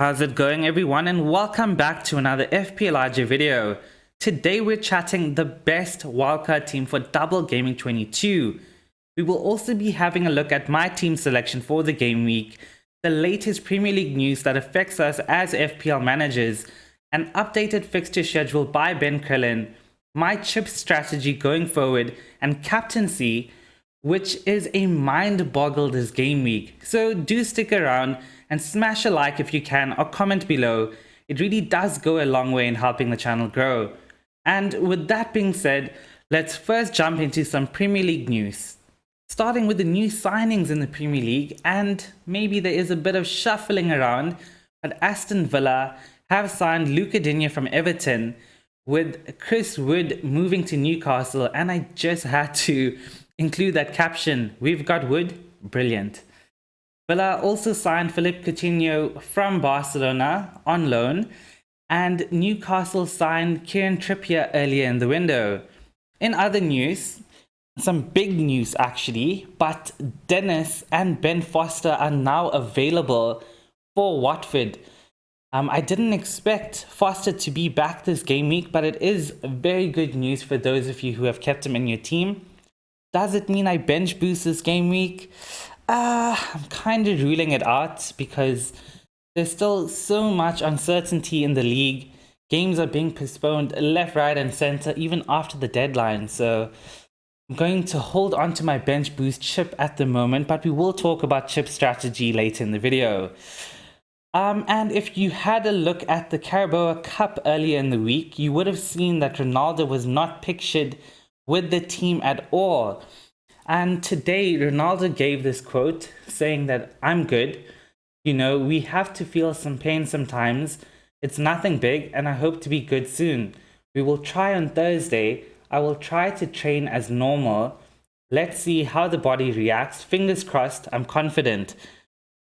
How's it going, everyone, and welcome back to another FPL video. Today we're chatting the best wildcard team for Double Gaming22. We will also be having a look at my team selection for the game week, the latest Premier League news that affects us as FPL managers, an updated fixture schedule by Ben Crellin, my chip strategy going forward, and captaincy, which is a mind boggle this game week. So do stick around and smash a like if you can, or comment below. It really does go a long way in helping the channel grow. And with that being said, let's first jump into some Premier League news. Starting with the new signings in the Premier League, and maybe there is a bit of shuffling around, but Aston Villa have signed Luca Digne from Everton, with Chris Wood moving to Newcastle, and I just had to include that caption, "We've got Wood, brilliant." Villa also signed Philippe Coutinho from Barcelona on loan, and Newcastle signed Kieran Trippier earlier in the window. In other news, some big news actually, but Dennis and Ben Foster are now available for Watford. I didn't expect Foster to be back this game week, but it is very good news for those of you who have kept him in your team. Does it mean I bench boost this game week? I'm kind of ruling it out because there's still so much uncertainty in the league. Games are being postponed left, right, and center even after the deadline. So I'm going to hold on to my bench boost chip at the moment, but we will talk about chip strategy later in the video. And if you had a look at the Carabao Cup earlier in the week, you would have seen that Ronaldo was not pictured with the team at all. And today, Ronaldo gave this quote saying that, "I'm good. You know, we have to feel some pain sometimes. It's nothing big, and I hope to be good soon. We will try on Thursday. I will try to train as normal. Let's see how the body reacts. Fingers crossed, I'm confident."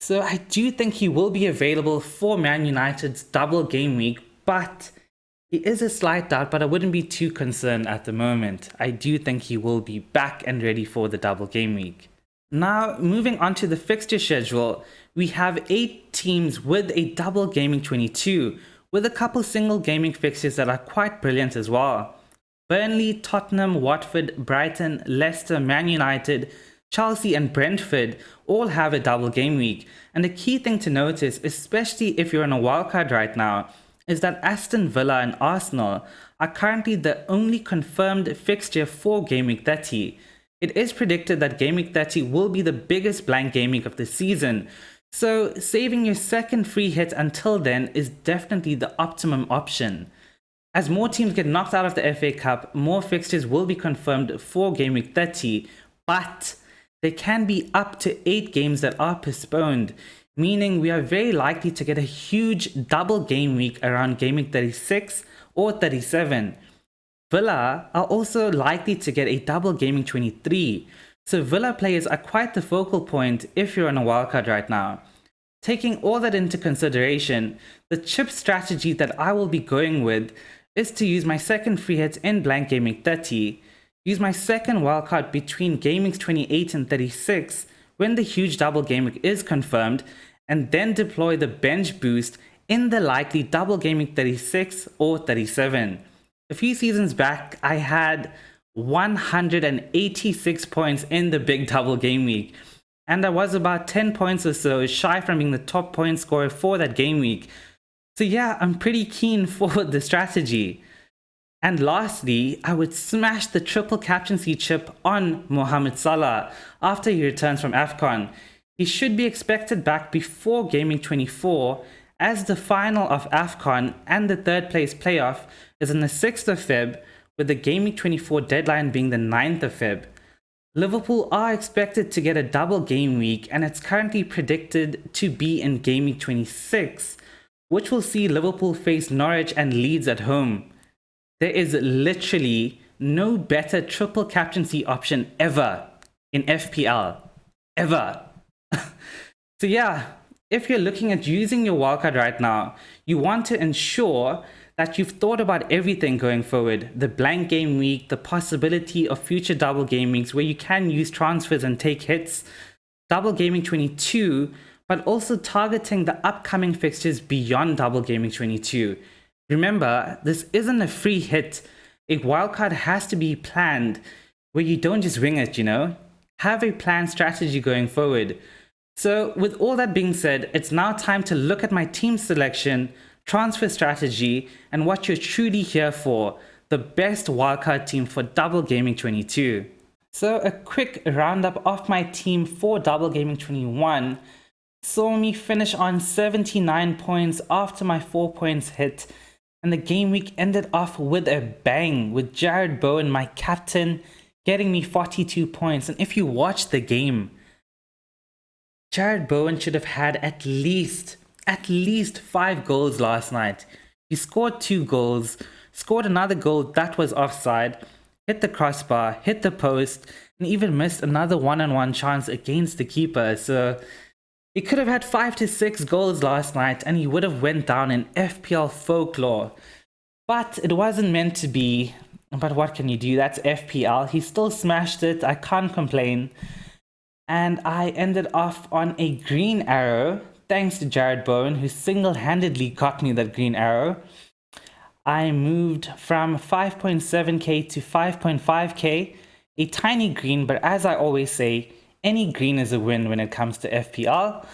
So I do think he will be available for Man United's double game week, but he is a slight doubt, but I wouldn't be too concerned at the moment. I do think he will be back and ready for the double game week. Now, moving on to the fixture schedule, we have 8 teams with a double gaming 22, with a couple single gaming fixtures that are quite brilliant as well. Burnley, Tottenham, Watford, Brighton, Leicester, Man United, Chelsea and Brentford all have a double game week. And the key thing to notice, especially if you're on a wildcard right now, is that Aston Villa and Arsenal are currently the only confirmed fixture for Game Week 30. It is predicted that Game Week 30 will be the biggest blank game week of the season, so saving your second free hit until then is definitely the optimum option. As more teams get knocked out of the FA Cup, more fixtures will be confirmed for Game Week 30, but there can be up to 8 games that are postponed, meaning we are very likely to get a huge double game week around Game Week 36 or 37. Villa are also likely to get a double gaming 23, so Villa players are quite the focal point if you're on a wildcard right now. Taking all that into consideration, the chip strategy that I will be going with is to use my second free hit in blank gaming 30, use my second wildcard between gamings 28 and 36 when the huge double game week is confirmed, and then deploy the bench boost in the likely double gaming 36 or 37. A few seasons back, I had 186 points in the big double game week, and I was about 10 points or so shy from being the top point scorer for that game week. So yeah, I'm pretty keen for the strategy. And lastly, I would smash the triple captaincy chip on Mohamed Salah after he returns from AFCON. He should be expected back before Gaming 24, as the final of AFCON and the third place playoff is on the 6th of Feb, with the Gaming 24 deadline being the 9th of Feb. Liverpool are expected to get a double game week, and it's currently predicted to be in Gaming 26, which will see Liverpool face Norwich and Leeds at home. There is literally no better triple captaincy option ever in FPL. Ever. So yeah, if you're looking at using your wildcard right now, you want to ensure that you've thought about everything going forward. The blank game week, the possibility of future double game weeks where you can use transfers and take hits, double gaming 22, but also targeting the upcoming fixtures beyond Double Gaming 22. Remember, this isn't a free hit. A wildcard has to be planned, where you don't just wing it, you know? Have a planned strategy going forward. So with all that being said, it's now time to look at my team selection, transfer strategy, and what you're truly here for, the best wildcard team for Double Gaming 22. So a quick roundup of my team for Double Gaming 21 saw me finish on 79 points after my 4 points hit, and the game week ended off with a bang, with Jared Bowen, my captain, getting me 42 points. And if you watch the game, Jared Bowen should have had at least 5 goals last night. He scored 2 goals, scored another goal that was offside, hit the crossbar, hit the post, and even missed another one-on-one chance against the keeper. So he could have had 5 to 6 goals last night and he would have went down in FPL folklore. But it wasn't meant to be. But what can you do? That's FPL. He still smashed it. I can't complain. And I ended off on a green arrow, thanks to Jared Bowen, who single-handedly got me that green arrow. I moved from 5.7k to 5.5k, a tiny green, but as I always say, any green is a win when it comes to FPL.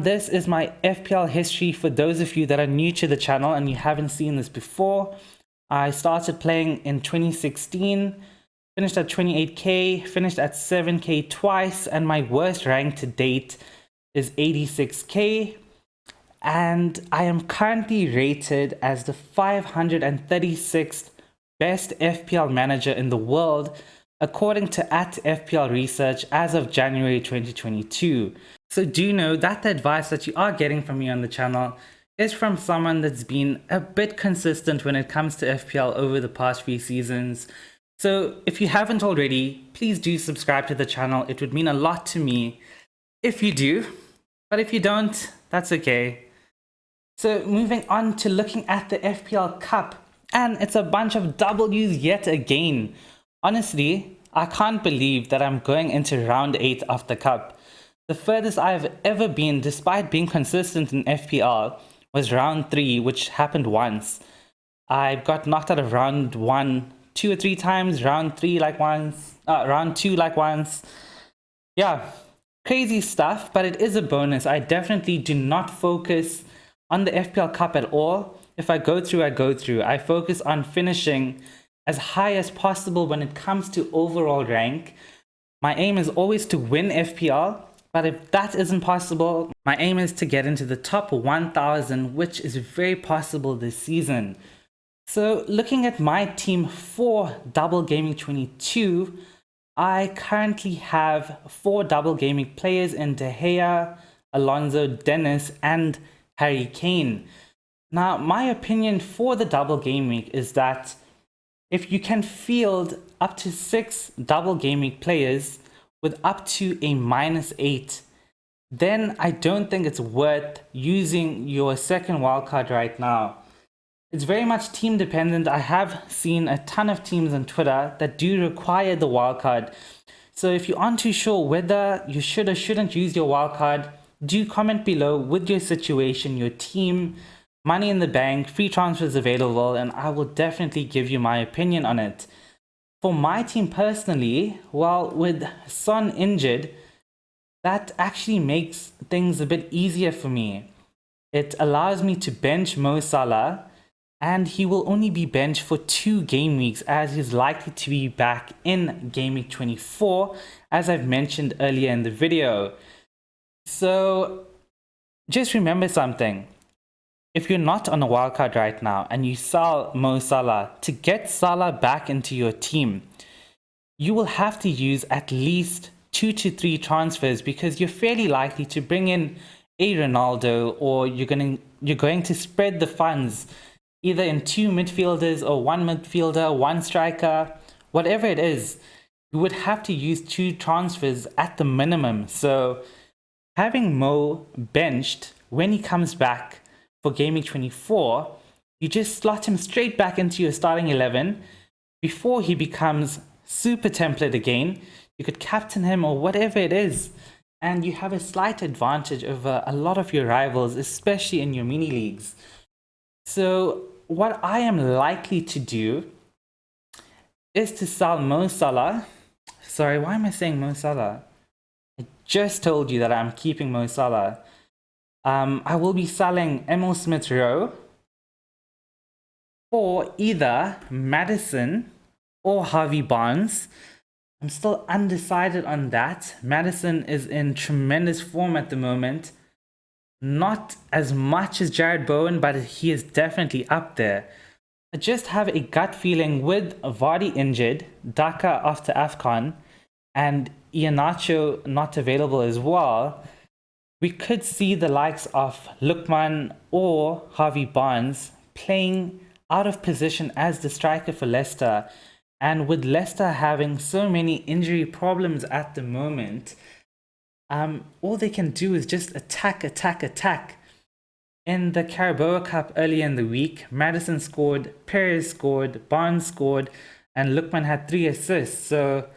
This is my FPL history for those of you that are new to the channel and you haven't seen this before. I started playing in 2016, finished at 28k, finished at 7k twice, and my worst rank to date is 86k. And I am currently rated as the 536th best FPL manager in the world, according to @FPL Research as of January 2022. So do know that the advice that you are getting from me on the channel is from someone that's been a bit consistent when it comes to FPL over the past few seasons. So if you haven't already, please do subscribe to the channel. It would mean a lot to me if you do, but if you don't, that's okay. So moving on to looking at the FPL Cup, and it's a bunch of W's yet again. Honestly, I can't believe that I'm going into round 8 of the Cup. The furthest I've ever been, despite being consistent in FPL, was round 3, which happened once. I got knocked out of round 1 2 or 3 times, round 3 like once, round 2 like once. Yeah, crazy stuff, but it is a bonus. I definitely do not focus on the FPL Cup at all. If I go through, I go through. I focus on finishing as high as possible when it comes to overall rank. My aim is always to win FPL, but if that isn't possible, my aim is to get into the top 1000, which is very possible this season. So looking at my team for Double Gaming 22, I currently have 4 Double Gaming players in De Gea, Alonso, Dennis, and Harry Kane. Now, my opinion for the Double Game Week is that if you can field up to 6 Double Game Week players with up to a -8, then I don't think it's worth using your second wildcard right now. It's very much team dependent. I have seen a ton of teams on Twitter that do require the wildcard. So if you aren't too sure whether you should or shouldn't use your wildcard, do comment below with your situation, your team, money in the bank, free transfers available, and I will definitely give you my opinion on it. For my team personally, well, with Son injured, that actually makes things a bit easier for me. It allows me to bench Mo Salah, and he will only be benched for 2 game weeks as he's likely to be back in game week 24, as I've mentioned earlier in the video. So just remember something. If you're not on a wildcard right now and you sell Mo Salah, to get Salah back into your team, you will have to use at least 2 to 3 transfers, because you're fairly likely to bring in a Ronaldo, or you're going to spread the funds either in 2 midfielders or 1 midfielder, 1 striker, whatever it is. You would have to use 2 transfers at the minimum. So having Mo benched when he comes back for game week 24, you just slot him straight back into your starting 11 before he becomes super template again. You could captain him or whatever it is. and you have a slight advantage over a lot of your rivals, especially in your mini leagues. So what I am likely to do is to sell Mo Salah. Sorry, why am I saying Mo Salah? I just told you that I'm keeping Mo Salah. I will be selling Emil Smith-Rowe for either Maddison or Harvey Barnes. I'm still undecided on that. Maddison is in tremendous form at the moment. Not as much as Jared Bowen, but he is definitely up there. I just have a gut feeling with Vardy injured, Daka after AFCON, and Iheanacho not available as well, we could see the likes of Lookman or Harvey Barnes playing out of position as the striker for Leicester. And with Leicester having so many injury problems at the moment, all they can do is just attack. In the Carabao Cup earlier in the week, Maddison scored, Perez scored, Barnes scored, and Lookman had 3 assists. So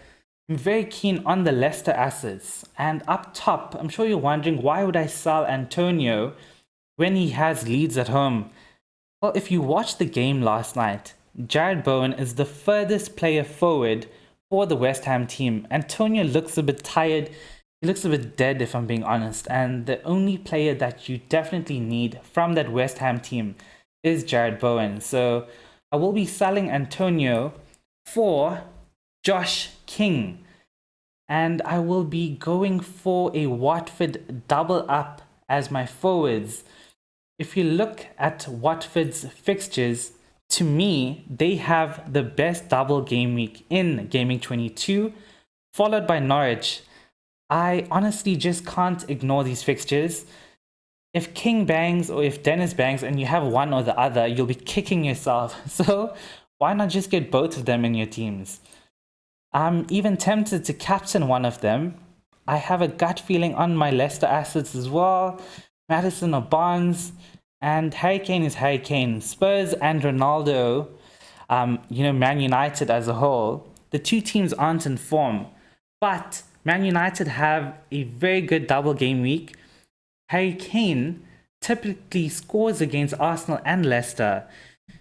I'm very keen on the Leicester assets. And up top, I'm sure you're wondering, why would I sell Antonio when he has Leeds at home? Well, if you watched the game last night, Jared Bowen is the furthest player forward for the West Ham team. Antonio looks a bit tired. He looks a bit dead, if I'm being honest. And the only player that you definitely need from that West Ham team is Jared Bowen. So I will be selling Antonio for Josh King. And I will be going for a Watford double up as my forwards. If you look at Watford's fixtures, to me, they have the best double game week in Gaming 22, followed by Norwich. I honestly just can't ignore these fixtures. If King bangs or if Dennis bangs and you have one or the other, you'll be kicking yourself. So why not just get both of them in your teams? I'm even tempted to captain one of them. I have a gut feeling on my Leicester assets as well. Maddison or Barnes. And Harry Kane is Harry Kane. Spurs and Ronaldo, Man United as a whole, the two teams aren't in form. But Man United have a very good double game week. Harry Kane typically scores against Arsenal and Leicester.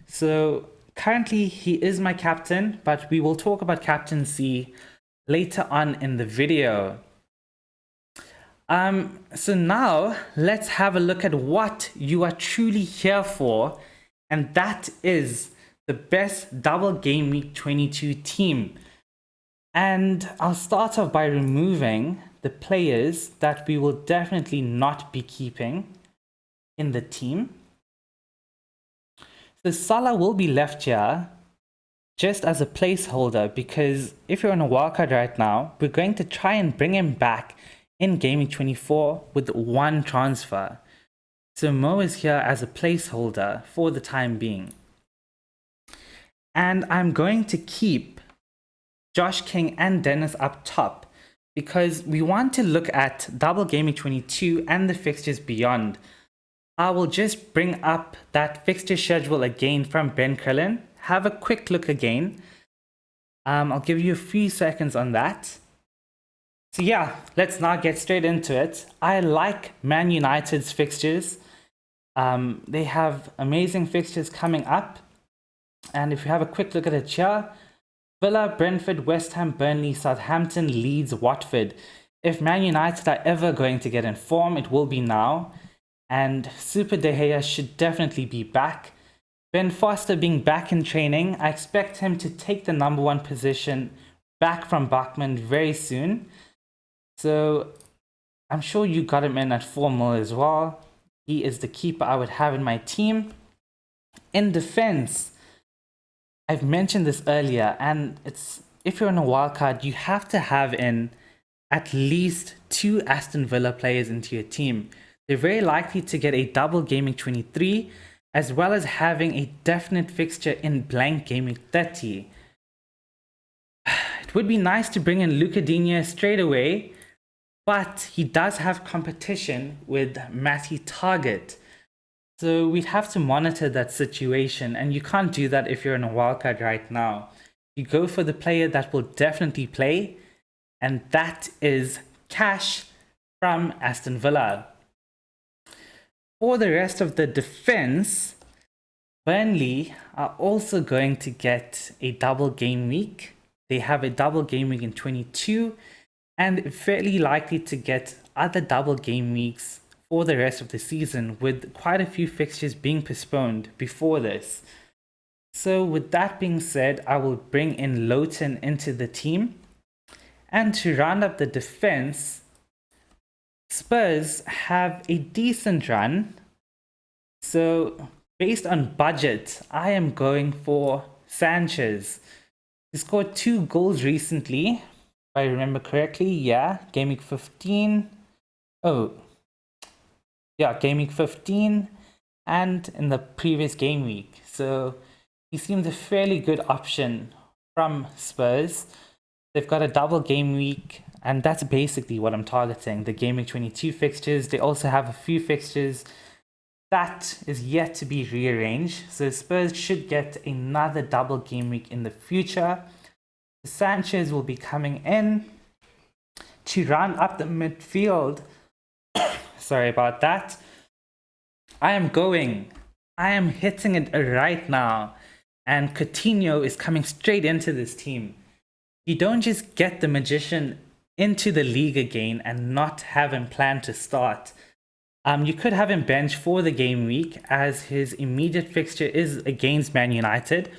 So currently he is my captain, but we will talk about captaincy later on in the video. So now let's have a look at what you are truly here for, and that is the best double game week 22 team. And I'll start off by removing the players that we will definitely not be keeping in the team. So Salah will be left here just as a placeholder, because if you're on a wildcard right now, we're going to try and bring him back in Gaming 24 with one transfer. So Mo is here as a placeholder for the time being. And I'm going to keep Josh King and Dennis up top because we want to look at double Gaming 22 and the fixtures beyond. I will just bring up that fixture schedule again from Ben Crellin. Have a quick look again. I'll give you a few seconds on that. So yeah, let's now get straight into it. I like Man United's fixtures. They have amazing fixtures coming up. And if you have a quick look at it here, Villa, Brentford, West Ham, Burnley, Southampton, Leeds, Watford. If Man United are ever going to get in form, it will be now. And Super De Gea should definitely be back. Ben Foster being back in training, I expect him to take the #1 position back from Bachmann very soon. So I'm sure you got him in at 4 mil as well. He is the keeper I would have in my team. In defense, I've mentioned this earlier, and it's if you're on a wildcard, you have to have in at least 2 Aston Villa players into your team. They're very likely to get a double Gaming 23, as well as having a definite fixture in blank Gaming 30. It would be nice to bring in Luca Digne straight away, but he does have competition with Matty Target. So we'd have to monitor that situation, and you can't do that if you're in a wildcard right now. You go for the player that will definitely play, and that is Cash from Aston Villa. For the rest of the defense, Burnley are also going to get a double game week. They have a double game week in 22 and fairly likely to get other double game weeks for the rest of the season, with quite a few fixtures being postponed before this. So with that being said, I will bring in Lowton into the team. And to round up the defense, Spurs have a decent run. So based on budget, I am going for Sanchez. He scored 2 goals recently, if I remember correctly. Yeah, game week 15. Oh, yeah, game week 15 and in the previous game week. So he seems a fairly good option from Spurs. They've got a double game week, and that's basically what I'm targeting, the game week 22 fixtures. They also have a few fixtures that is yet to be rearranged. So Spurs should get another double game week in the future. Sanchez will be coming in to round up the midfield. Sorry about that. I am hitting it right now. And Coutinho is coming straight into this team. You don't just get the magician into the league again and not have him planned to start. You could have him bench for the game week, as his immediate fixture is against Man United.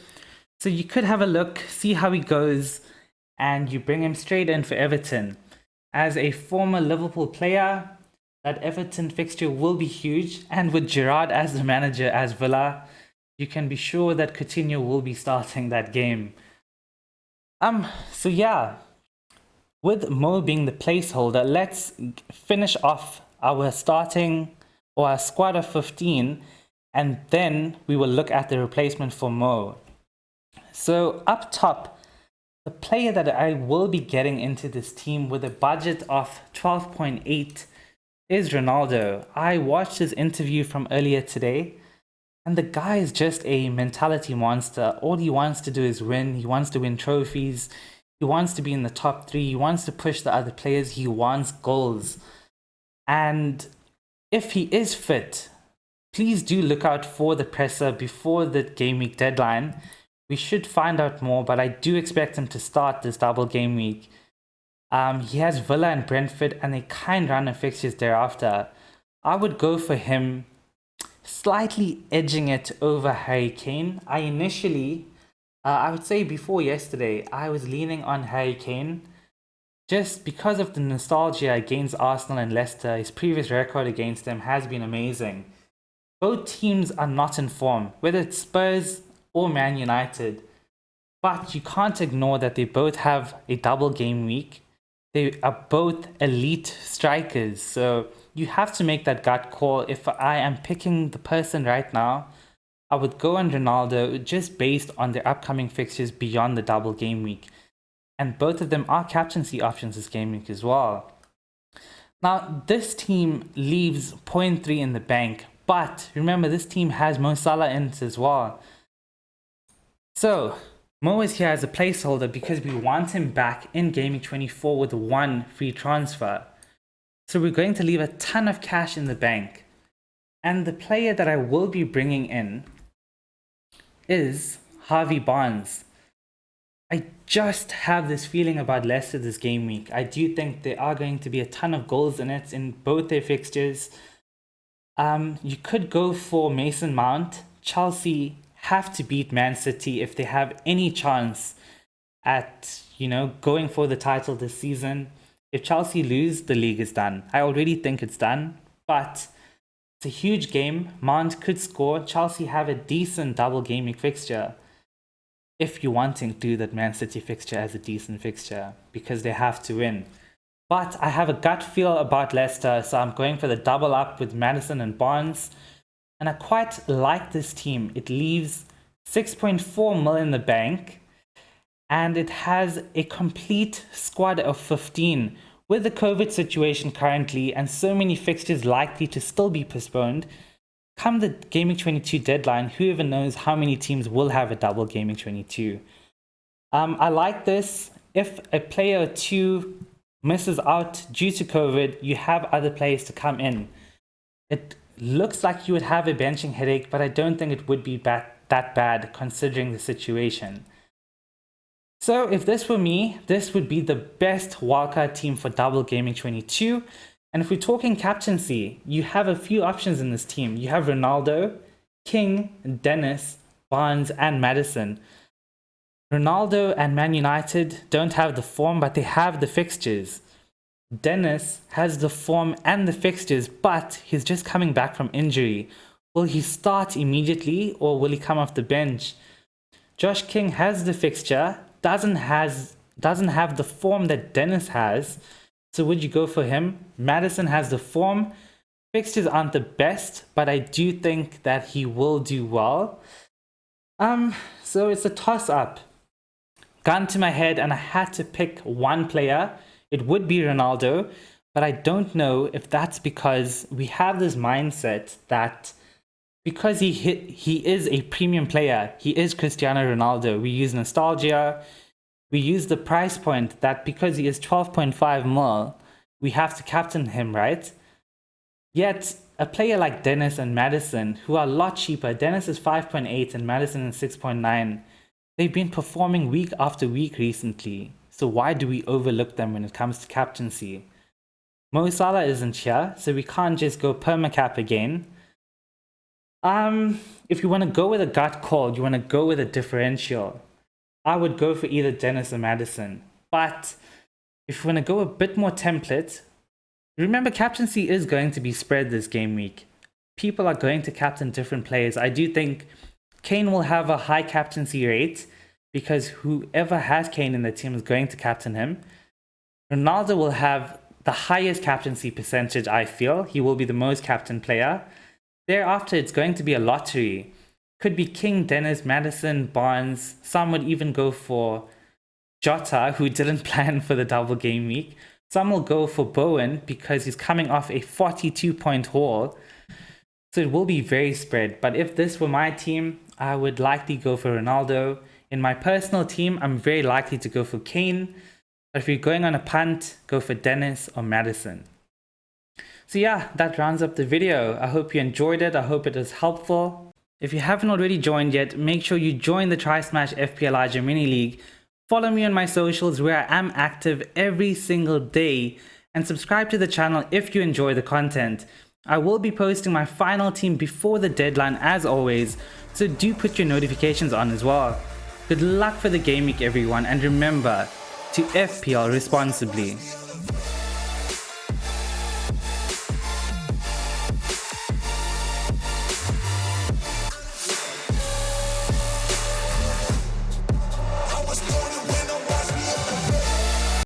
So you could have a look, see how he goes, and you bring him straight in for Everton. As a former Liverpool player, that Everton fixture will be huge, and with Gerrard as the manager as Villa, you can be sure that Coutinho will be starting that game. So yeah, with Mo being the placeholder, let's finish off our starting or our squad of 15, and then we will look at the replacement for Mo. So up top, the player that I will be getting into this team with a budget of 12.8 is Ronaldo. I watched his interview from earlier today, and the guy is just a mentality monster. All he wants to do is win. He wants to win trophies. He wants to be in the top 3. He wants to push the other players. He wants goals. And if he is fit, please do look out for the presser before the game week deadline. We should find out more, but I do expect him to start this double game week. He has Villa and Brentford and a kind run of fixtures thereafter. I would go for him, slightly edging it over Harry Kane. I initially, I would say before yesterday, I was leaning on Harry Kane just because of the nostalgia against Arsenal and Leicester. His previous record against them has been amazing. Both teams are not in form, whether it's Spurs or Man United, but you can't ignore that they both have a double game week. They are both elite strikers, so you have to make that gut call. If I am picking the person right now, I would go on Ronaldo just based on their upcoming fixtures beyond the double game week. And both of them are captaincy options this game week as well. Now, this team leaves 0.3 in the bank, but remember, this team has Mo Salah in it as well. So Mo is here as a placeholder because we want him back in game week 24 with 1 free transfer. So we're going to leave a ton of cash in the bank. And the player that I will be bringing in is Harvey Barnes. I just have this feeling about Leicester this game week. I do think there are going to be a ton of goals in it in both their fixtures. You could go for Mason Mount. Chelsea have to beat Man City if they have any chance at, going for the title this season. If Chelsea lose, the league is done. I already think it's done, but it's a huge game. Mount could score. Chelsea have a decent double game week fixture, if you want to include that Man City fixture as a decent fixture, because they have to win. But I have a gut feel about Leicester, so I'm going for the double up with Maddison and Barnes. And I quite like this team. It leaves 6.4 mil in the bank, and it has a complete squad of 15. With the COVID situation currently and so many fixtures likely to still be postponed, come the Gaming 22 deadline, who even knows how many teams will have a double Gaming 22. I like this. If a player or two misses out due to COVID, you have other players to come in. It looks like you would have a benching headache, but I don't think it would be that bad considering the situation. So if this were me, this would be the best wildcard team for Double Gaming 22. And if we're talking captaincy, you have a few options in this team. You have Ronaldo, King, Dennis, Barnes, and Maddison. Ronaldo and Man United don't have the form, but they have the fixtures. Dennis has the form and the fixtures, but he's just coming back from injury. Will he start immediately or will he come off the bench? Josh King has the fixture, doesn't have the form that Dennis has. So would you go for him? Maddison has the form. Fixtures aren't the best, but I do think that he will do well. So it's a toss-up. Gun to my head and I had to pick one player. It would be Ronaldo, but I don't know if that's because we have this mindset that because he is a premium player, he is Cristiano Ronaldo. We use nostalgia. We use the price point that because he is 12.5 mil, we have to captain him, right? Yet, a player like Dennis and Maddison, who are a lot cheaper, Dennis is 5.8 and Maddison is 6.9, they've been performing week after week recently. So why do we overlook them when it comes to captaincy? Mo Salah isn't here, so we can't just go permacap again. If you want to go with a gut call, you want to go with a differential, I would go for either Dennis or Maddison. But if you want to go a bit more template, remember captaincy is going to be spread this game week. People are going to captain different players. I do think Kane will have a high captaincy rate because whoever has Kane in the team is going to captain him. Ronaldo will have the highest captaincy percentage, I feel. He will be the most captain player. Thereafter, it's going to be a lottery. Could be King, Dennis, Maddison, Barnes. Some would even go for Jota, who didn't plan for the double game week. Some will go for Bowen because he's coming off a 42-point haul. So it will be very spread. But if this were my team, I would likely go for Ronaldo. In my personal team, I'm very likely to go for Kane. But if you're going on a punt, go for Dennis or Maddison. So yeah, that rounds up the video. I hope you enjoyed it. I hope it was helpful. If you haven't already joined yet, make sure you join the Try Smash FPL GW Mini League. Follow me on my socials where I am active every single day. And subscribe to the channel if you enjoy the content. I will be posting my final team before the deadline as always, so do put your notifications on as well. Good luck for the game week everyone, and remember to FPL responsibly.